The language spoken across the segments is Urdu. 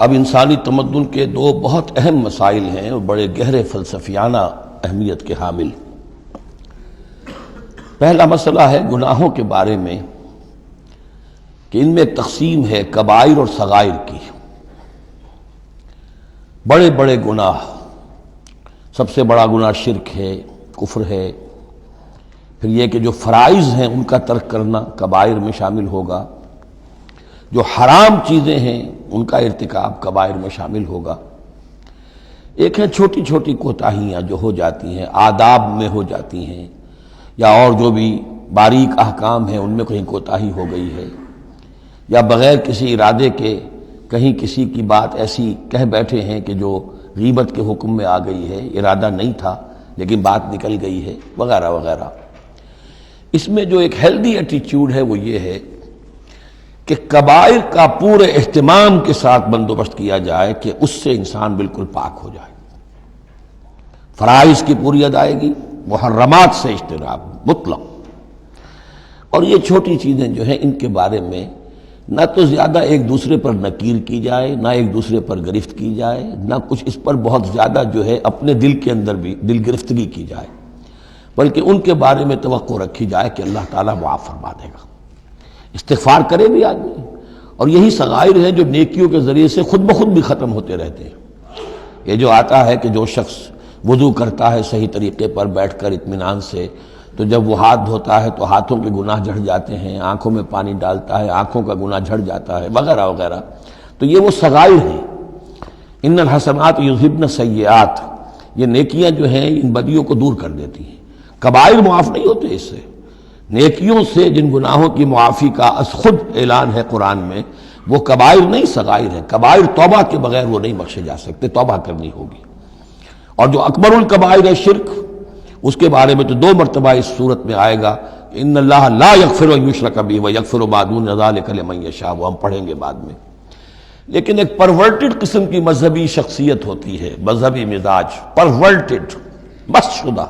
اب انسانی تمدن کے دو بہت اہم مسائل ہیں اور بڑے گہرے فلسفیانہ اہمیت کے حامل۔ پہلا مسئلہ ہے گناہوں کے بارے میں کہ ان میں تقسیم ہے کبائر اور صغائر کی۔ بڑے بڑے گناہ، سب سے بڑا گناہ شرک ہے، کفر ہے، پھر یہ کہ جو فرائض ہیں ان کا ترک کرنا کبائر میں شامل ہوگا، جو حرام چیزیں ہیں ان کا ارتکاب کبائر میں شامل ہوگا۔ ایک ہے چھوٹی چھوٹی کوتاہیاں جو ہو جاتی ہیں، آداب میں ہو جاتی ہیں، یا اور جو بھی باریک احکام ہیں ان میں کہیں کوتاہی ہو گئی ہے، یا بغیر کسی ارادے کے کہیں کسی کی بات ایسی کہہ بیٹھے ہیں کہ جو غیبت کے حکم میں آ گئی ہے، ارادہ نہیں تھا لیکن بات نکل گئی ہے، وغیرہ وغیرہ۔ اس میں جو ایک ہیلدی ایٹیچیوڈ ہے وہ یہ ہے کہ کبائر کا پورے اہتمام کے ساتھ بندوبست کیا جائے کہ اس سے انسان بالکل پاک ہو جائے۔ فرائض کی پوری ادائیگی، محرمات سے اجتناب مطلق۔ اور یہ چھوٹی چیزیں جو ہیں ان کے بارے میں نہ تو زیادہ ایک دوسرے پر نکیر کی جائے، نہ ایک دوسرے پر گرفت کی جائے، نہ کچھ اس پر بہت زیادہ جو ہے اپنے دل کے اندر بھی دل گرفتگی کی جائے، بلکہ ان کے بارے میں توقع رکھی جائے کہ اللہ تعالیٰ معاف فرما دے گا۔ استغفار کرے بھی آدمی، اور یہی صغائر ہیں جو نیکیوں کے ذریعے سے خود بخود بھی ختم ہوتے رہتے ہیں۔ یہ جو آتا ہے کہ جو شخص وضو کرتا ہے صحیح طریقے پر بیٹھ کر اطمینان سے، تو جب وہ ہاتھ دھوتا ہے تو ہاتھوں کے گناہ جھڑ جاتے ہیں، آنکھوں میں پانی ڈالتا ہے آنکھوں کا گناہ جھڑ جاتا ہے، وغیرہ وغیرہ۔ تو یہ وہ صغائر ہیں۔ ان الحسنات یذہبن السیئات، یہ نیکیاں جو ہیں ان بدیوں کو دور کر دیتی ہیں۔ کبائر معاف نہیں ہوتے اس سے۔ نیکیوں سے جن گناہوں کی معافی کا از خود اعلان ہے قرآن میں، وہ کبائر نہیں صغائر ہیں۔ کبائر توبہ کے بغیر وہ نہیں بخشے جا سکتے، توبہ کرنی ہوگی۔ اور جو اکبر الکبائر ہے شرک، اس کے بارے میں تو 2 مرتبہ اس صورت میں آئے گا، ان اللہ لا یغفر ان یشرک بہ ویغفر ما دون ذلک لمن یشاء، وہ ہم پڑھیں گے بعد میں۔ لیکن ایک پرورٹڈ قسم کی مذہبی شخصیت ہوتی ہے، مذہبی مزاج، پرورٹڈ، مست شدہ۔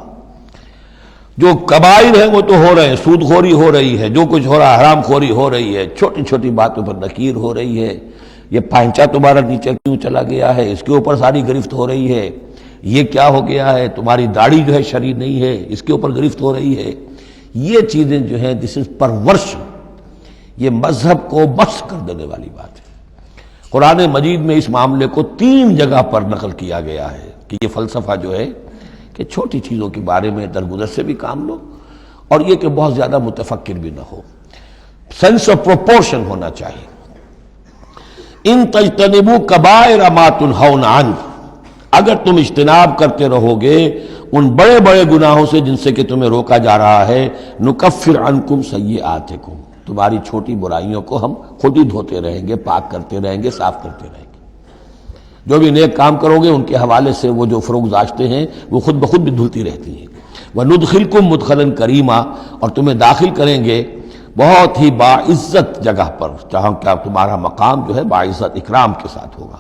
جو کبائر ہیں وہ تو ہو رہے ہیں، سود خوری ہو رہی ہے، جو کچھ ہو رہا ہے حرام خوری ہو رہی ہے، چھوٹی چھوٹی باتوں پر نکیر ہو رہی ہے، یہ پائنچا تمہارا نیچے کیوں چلا گیا ہے، اس کے اوپر ساری گرفت ہو رہی ہے، یہ کیا ہو گیا ہے، تمہاری داڑھی جو ہے شرعی نہیں ہے، اس کے اوپر گرفت ہو رہی ہے۔ یہ چیزیں جو ہیں دس از پرورشن، یہ مذہب کو مس کر دینے والی بات ہے۔ قرآن مجید میں اس معاملے کو 3 جگہ پر نقل کیا گیا ہے کہ یہ فلسفہ جو ہے کہ چھوٹی چیزوں کے بارے میں درگزر سے بھی کام لو، اور یہ کہ بہت زیادہ متفکر بھی نہ ہو، سینس آف پروپورشن ہونا چاہیے۔ ان تجتنبوا کبائر ما تنہون عنہ، اگر تم اجتناب کرتے رہو گے ان بڑے بڑے گناہوں سے جن سے کہ تمہیں روکا جا رہا ہے، نکفر عنکم سیئاتکم، تمہاری چھوٹی برائیوں کو ہم خود ہی دھوتے رہیں گے، پاک کرتے رہیں گے، صاف کرتے رہیں گے۔ جو بھی نیک کام کرو گے ان کے حوالے سے وہ جو فروغ داشتے ہیں وہ خود بخود بھی دھلتی رہتی ہیں۔ وَنُدْخِلْكُمْ مُدْخَلًا کریما، اور تمہیں داخل کریں گے بہت ہی باعزت جگہ پر، جہاں کیا تمہارا مقام جو ہے باعزت اکرام کے ساتھ ہوگا۔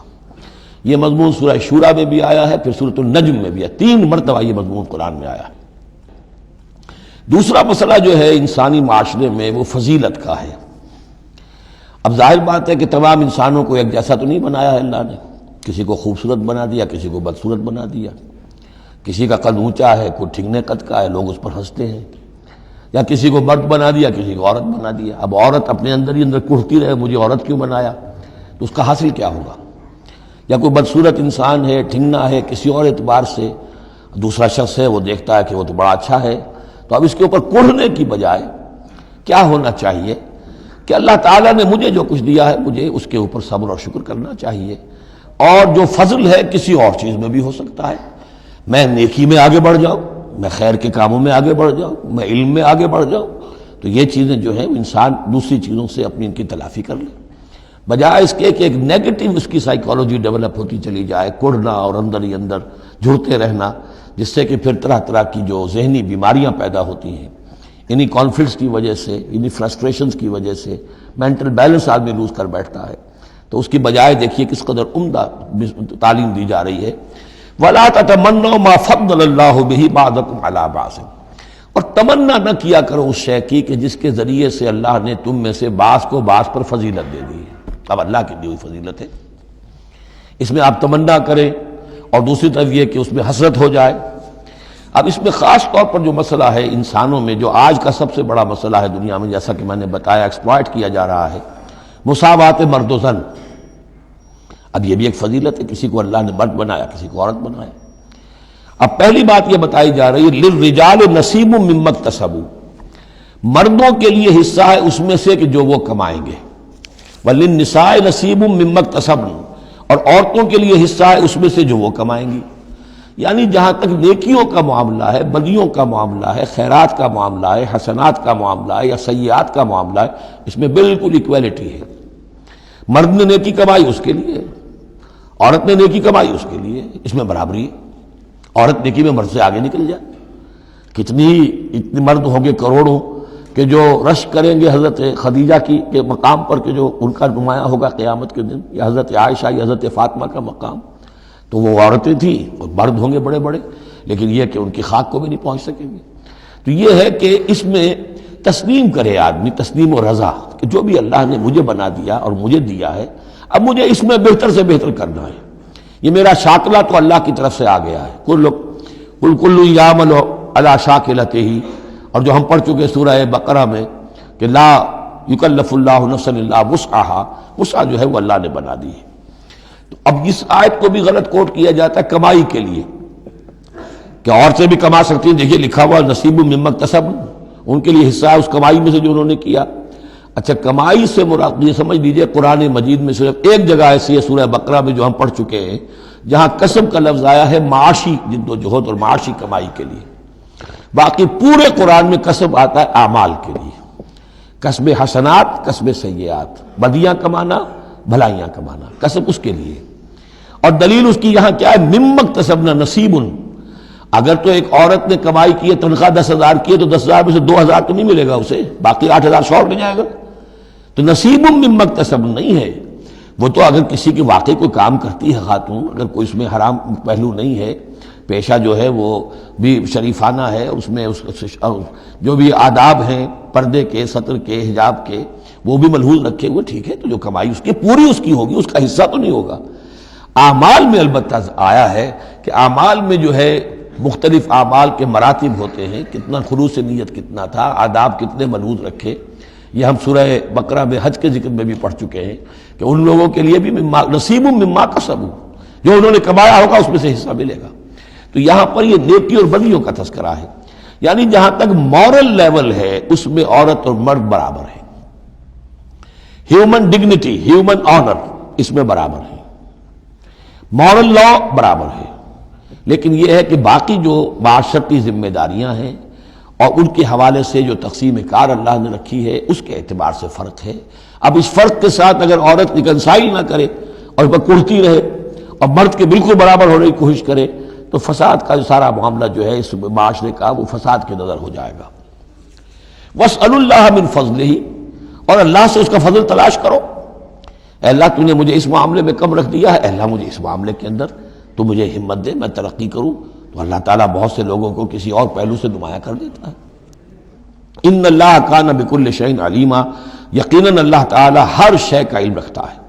یہ مضمون سورہ شورى میں بھی آیا ہے، پھر سورۃ النجم میں بھی ہے، 3 مرتبہ یہ مضمون قرآن میں آیا ہے۔ دوسرا مسئلہ جو ہے انسانی معاشرے میں وہ فضیلت کا ہے۔ اب ظاہر بات ہے کہ تمام انسانوں کو ایک جیسا تو نہیں بنایا ہے اللہ نے، کسی کو خوبصورت بنا دیا، کسی کو بدصورت بنا دیا، کسی کا قد اونچا ہے، کوئی ٹھگنے قد کا ہے، لوگ اس پر ہنستے ہیں، یا کسی کو مرد بنا دیا، کسی کو عورت بنا دیا۔ اب عورت اپنے اندر ہی اندر کڑھتی رہے مجھے عورت کیوں بنایا، تو اس کا حاصل کیا ہوگا؟ یا کوئی بدصورت انسان ہے، ٹھگنا ہے کسی اور اعتبار سے، دوسرا شخص ہے وہ دیکھتا ہے کہ وہ تو بڑا اچھا ہے، تو اب اس کے اوپر کڑھنے کی بجائے کیا ہونا چاہیے کہ اللہ تعالیٰ نے مجھے جو کچھ دیا ہے مجھے اس کے اوپر صبر اور شکر کرنا چاہیے، اور جو فضل ہے کسی اور چیز میں بھی ہو سکتا ہے، میں نیکی میں آگے بڑھ جاؤں، میں خیر کے کاموں میں آگے بڑھ جاؤں، میں علم میں آگے بڑھ جاؤں، تو یہ چیزیں جو ہیں انسان دوسری چیزوں سے اپنی ان کی تلافی کر لے، بجائے اس کے کہ ایک نیگیٹو اس کی سائیکالوجی ڈیولپ ہوتی چلی جائے، کڑنا اور اندر ہی اندر جھڑتے رہنا، جس سے کہ پھر طرح طرح کی جو ذہنی بیماریاں پیدا ہوتی ہیں، انہی کانفلکٹس کی وجہ سے، انہی فرسٹریشنز کی وجہ سے مینٹل بیلنس آدمی لوز کر بیٹھتا ہے۔ تو اس کی بجائے دیکھیے کس قدر عمدہ تعلیم دی جا رہی ہے، وَلَا تَتَمَنَّوْا مَا فَضَّلَ اللَّهُ بِهِ بَعْضَكُمْ عَلَىٰ بَعْضٍ، اور تمنا نہ کیا کرو اس شے کی کہ جس کے ذریعے سے اللہ نے تم میں سے بعض کو بعض پر فضیلت دے دی ہے۔ اب اللہ کی دی ہوئی فضیلت ہے، اس میں آپ تمنا کریں، اور دوسری طرف یہ کہ اس میں حسرت ہو جائے۔ اب اس میں خاص طور پر جو مسئلہ ہے انسانوں میں، جو آج کا سب سے بڑا مسئلہ ہے دنیا میں، جیسا کہ میں نے بتایا ایکسپلائٹ کیا جا رہا ہے، مساوات مرد و زن۔ اب یہ بھی ایک فضیلت ہے، کسی کو اللہ نے مرد بنایا، کسی کو عورت بنایا۔ اب پہلی بات یہ بتائی جا رہی ہے للرجال نصیب مما اکتسبوا، مردوں کے لیے حصہ ہے اس میں سے کہ جو وہ کمائیں گے، وللنساء نصیب مما اکتسبن، اور عورتوں کے لیے حصہ ہے اس میں سے جو وہ کمائیں گی۔ یعنی جہاں تک نیکیوں کا معاملہ ہے، بدیوں کا معاملہ ہے، خیرات کا معاملہ ہے، حسنات کا معاملہ ہے یا سیئات کا معاملہ ہے، اس میں بالکل ایکویلٹی ہے۔ مرد نے نیکی کمائی اس کے لیے، عورت نے نیکی کمائی اس کے لیے، اس میں برابری ہے۔ عورت نیکی میں مرد سے آگے نکل جائے، اتنے مرد ہوں گے کروڑوں کہ جو رش کریں گے حضرت خدیجہ کے مقام پر، کہ جو ان کا نمایاں ہوگا قیامت کے دن، یا حضرت عائشہ یا حضرت فاطمہ کا مقام، تو وہ عورتیں تھیں اور مرد ہوں گے بڑے بڑے، لیکن یہ کہ ان کی خاک کو بھی نہیں پہنچ سکیں گے۔ تو یہ ہے کہ اس میں تسلیم کرے آدمی، تسلیم و رضا، کہ جو بھی اللہ نے مجھے بنا دیا اور مجھے دیا ہے، اب مجھے اس میں بہتر سے بہتر کرنا ہے۔ یہ میرا شاکلہ تو اللہ کی طرف سے آ گیا ہے، کل یعمل علی شاکلتہ، اور جو ہم پڑھ چکے سورہ بقرہ میں کہ لا یکلف اللہ نفسا الا وسعہا، وسع جو ہے وہ اللہ نے بنا دی ہے۔ تو اب اس آیت کو بھی غلط کوٹ کیا جاتا ہے کمائی کے لیے، کہ عورتیں بھی کما سکتی ہیں، دیکھیے لکھا ہوا نصیب مما اکتسبن، ان کے لیے حصہ ہے اس کمائی میں سے جو انہوں نے کیا۔ اچھا، کمائی سے مراد یہ سمجھ لیجئے قرآن مجید میں صرف ایک جگہ ایسی ہے سورہ بقرہ میں جو ہم پڑھ چکے ہیں، جہاں کسب کا لفظ آیا ہے معاشی جد و جہد اور معاشی کمائی کے لیے۔ باقی پورے قرآن میں کسب آتا ہے اعمال کے لیے، کسب حسنات، کسب سیئات، بدیاں کمانا، بھلائیاں کمانا، کسب اس کے لیے۔ اور دلیل اس کی یہاں کیا ہے؟ مما اکتسبنا نصیب۔ اگر تو ایک عورت نے کمائی کی ہے، تنخواہ 10,000 کی ہے، تو 10,000 میں سے 2,000 تو نہیں ملے گا اسے، باقی 8,000 شوہر لے جائے گا۔ تو نصیب مما اکتسبنا نہیں ہے وہ، تو اگر کسی کی واقعی کوئی کام کرتی ہے خاتون، اگر کوئی اس میں حرام پہلو نہیں ہے، پیشہ جو ہے وہ بھی شریفانہ ہے، اس میں جو بھی آداب ہیں پردے کے، سطر کے، حجاب کے، وہ بھی ملحوظ رکھے ہوئے، ٹھیک ہے، تو جو کمائی اس کی پوری اس کی ہوگی، اس کا حصہ تو نہیں ہوگا۔ اعمال میں البتہ آیا ہے کہ اعمال میں جو ہے مختلف اعمال کے مراتب ہوتے ہیں، کتنا خلوص نیت کتنا تھا، آداب کتنے ملحوظ رکھے، یہ ہم سورہ بقرہ میں حج کے ذکر میں بھی پڑھ چکے ہیں کہ ان لوگوں کے لیے بھی نصیب مما کسبوا، جو انہوں نے کمایا ہوگا اس میں سے حصہ ملے گا۔ تو یہاں پر یہ نیکی اور بدیوں کا تذکرہ ہے، یعنی جہاں تک مورل لیول ہے اس میں عورت اور مرد برابر ہیں، ہیومن ڈگنیٹی، ہیومن آنر اس میں برابر ہے، مورل لا برابر ہے۔ لیکن یہ ہے کہ باقی جو معاشرتی ذمہ داریاں ہیں اور ان کے حوالے سے جو تقسیم کار اللہ نے رکھی ہے، اس کے اعتبار سے فرق ہے۔ اب اس فرق کے ساتھ اگر عورت ریکنسائل نہ کرے اور اس پر کڑتی رہے اور مرد کے بالکل برابر ہونے کی کوشش کرے، تو فساد کا جو سارا معاملہ جو ہے اس معاشرے کا، وہ فساد کے نظر ہو جائے گا۔ وَاسْأَلُوا اللَّهَ مِنْ فَضْلِهِ، اور اللہ سے اس کا فضل تلاش کرو۔ اے اللہ تو نے مجھے اس معاملے میں کم رکھ دیا ہے، اے اللہ مجھے اس معاملے کے اندر تو مجھے ہمت دے، میں ترقی کروں۔ تو اللہ تعالیٰ بہت سے لوگوں کو کسی اور پہلو سے نمایاں کر دیتا ہے۔ ان اللہ کان بکل شیء علیما، یقیناً اللہ تعالیٰ ہر شے کا علم رکھتا ہے۔